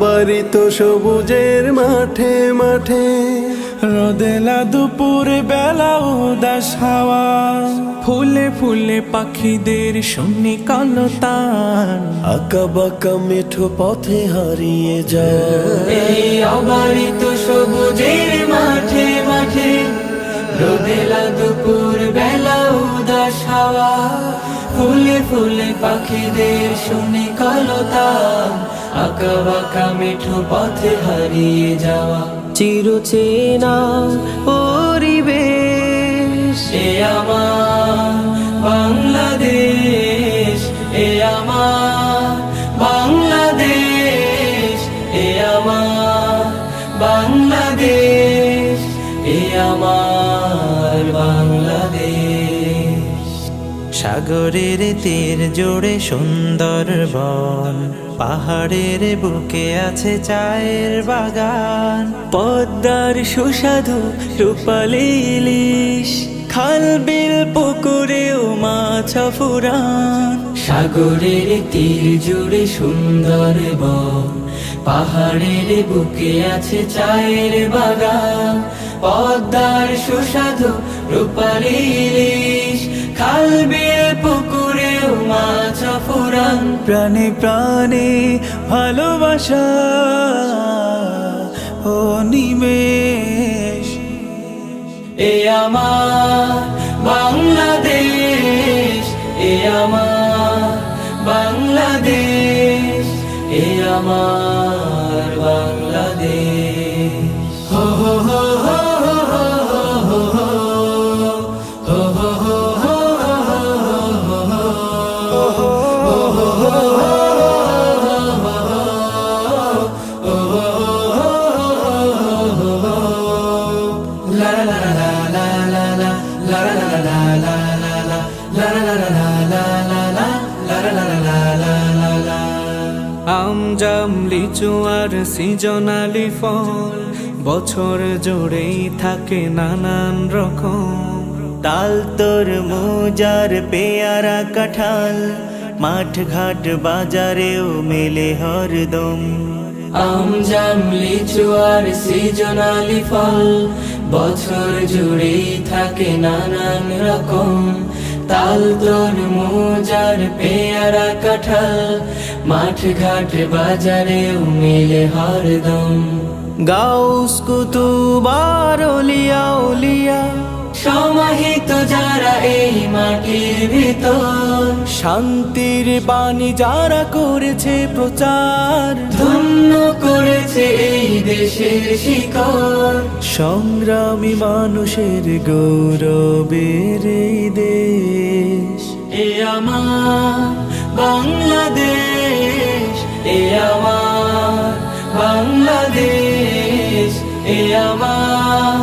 বাড়িত সবুজের মাঠে মাঠে রোদেলা দুপুর বেলা উদাস হাওয়া, ফুলে ফুলে পাখিদের শুনি কলতান, আঁকা বাঁকা মেঠো পথে হারিয়ে যায়। এই অবারিত সবুজের মাঠে মাঠে রোদেলা দুপুর বেলা উদাস হাওয়া, ফুলে ফুলে পাখিদের শুনি কলতান, আঁকা বাঁকা মেঠো পথে হারিয়ে যাওয়া। চিরচেনা পরিবেশ এ আমার বাংলাদেশ, এ আমার বাংলাদেশ, এ আমার বাংলাদেশ, এ আমার বাংলাদেশ। সাগরের তীর জোড়ে সুন্দর বন, পাহাড়ের বুকে আছে চায়ের বাগান, পদ্মার সুস্বাদু রূপালী ইলিশ, খাল বিল পুকুরেও মাছ ফুরান। সাগরের তীর জুড়ে সুন্দর বন, পাহাড়ের বুকে আছে চায়ের বাগান, পদ্মার সুস্বাদু রূপালী ইলিশ, খাল বিল পুকুরেও মাছ ফুরান। প্রাণে প্রাণে ভালোবাসা ও নিমেষ, এ আমার বাংলাদেশ, এ আমার বাংলাদেশ, এ আমার বাংলাদেশ। হো হো হো হো হো হো হো হো হো হো আম জাম লিচু আর সিজনালি ফল, বছর জুড়েই থাকে নানান রকম, তাল তরমুজ আর পেয়ারা কাঁঠাল, মাঠ ঘাট বাজারেও মেলে হরদম। আম জাম লিচু আর সিজনালি ফল, বছর জুড়েই থাকে নানান রকম, তাল তরমুজ আর পেয়ারা কাঁঠাল, মাঠ ঘাট বাজারেও মেলে হরদম। গাউস কুতুব আর আউলিয়া উলিয়া, সমাহিত যারা এই মাটির ভিতর, শান্তির বাণী যারা করেছে প্রচার, ধন্য করেছে এই দেশের শিকড়। সংগ্রামী মানুষের গৌরবের এই দেশ, এ আমার বাংলাদেশ, এ আমার বাংলাদেশ, এ আমার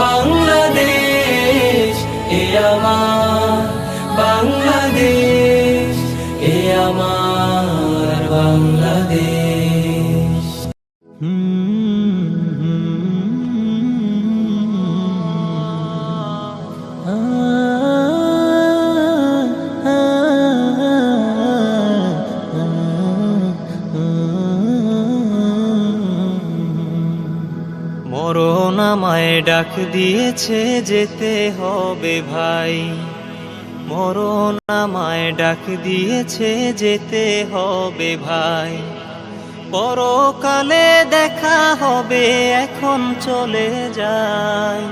বাংলাদেশ, এ আমার বাংলাদেশ, এ আমার বাংলাদেশ। মরণ আমায় ডাক দিয়েছে যেতে হবে ভাই, মরণ আমায় ডাক দিয়েছে যেতে হবে ভাই, পরকালে দেখা হবে এখন চলে যাই,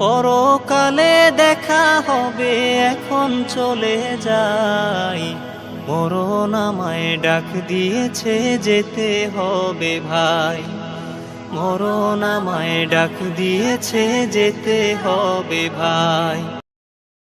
পরকালে দেখা হবে এখন চলে যাই, মরণ আমায় ডাক দিয়েছে যেতে হবে ভাই, মরণ আমায় ডাক দিয়েছে যেতে হবে ভাই।